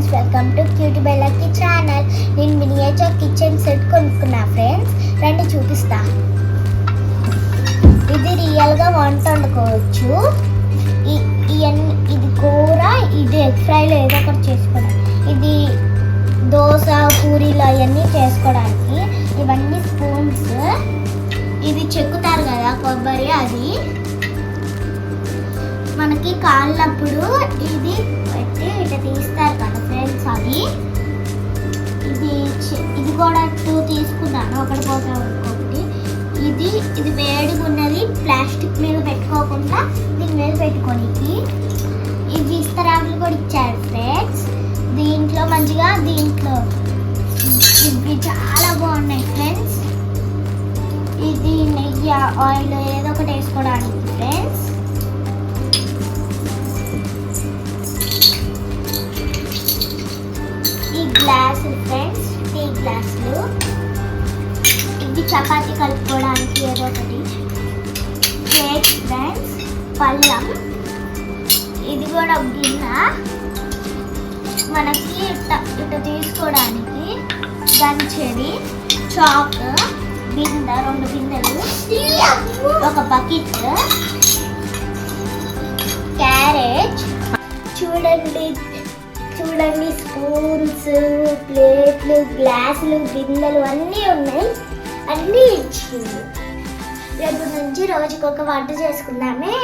Friends, welcome to cutie బెల్లకి channel. నేను miniature kitchen set కొనుక్కున్నా ఫ్రెండ్స్, రండి చూపిస్తా. ఇది రియల్గా వంట వండుకోవచ్చు. ఇది కూర, ఇది ఎగ్ ఫ్రైలో ఏదో ఒకటి చేసుకోవడానికి, ఇది దోశ పూరీలు అవన్నీ చేసుకోవడానికి. ఇవన్నీ స్పూన్స్. ఇది చెక్కుతారు కదా కొబ్బరి, అది మనకి కాళ్ళప్పుడు ఇది పెట్టి ఇట్లా తీస్తారు కదా ఫ్రెండ్స్. అది ఇది కూడా 2 తీసుకున్నాను, ఒకటి పోతే ఒకటి. ఇది వేడిగా ఉన్నది, ప్లాస్టిక్ మీద పెట్టుకోకుండా దీని మీద పెట్టుకోనికి. ఇవి ఇస్తరాకులు కూడా ఇచ్చారు ఫ్రెండ్స్. దీంట్లో మంచిగా ఇవి చాలా బాగున్నాయి ఫ్రెండ్స్. ఇది నెయ్యి ఆయిల్ ఏదో ఒకటి వేసుకోవడానికి ఫ్రెండ్స్. ఈ గ్లాసులు ఫ్రెండ్స్, టీ గ్లాసులు. ఇది చపాతీ కలుపుకోవడానికి ఏదో ఒకటి. ప్లేట్ ఫ్రెండ్స్, పళ్ళం. ఇది కూడా ఒక గిన్నె మనకి ఇట్లా తీసుకోవడానికి. గంచెది, చాక్, బిందె, 2 బిందెలు, ఒక బకెట్, క్యారేజ్. చూడండి స్పూన్స్, ప్లేట్లు, గ్లాసులు, బిందెలు అన్నీ ఉన్నాయి. అన్నీ ఇచ్చింది. రేపు నుంచి రోజుకొక వంట చేసుకుందామే.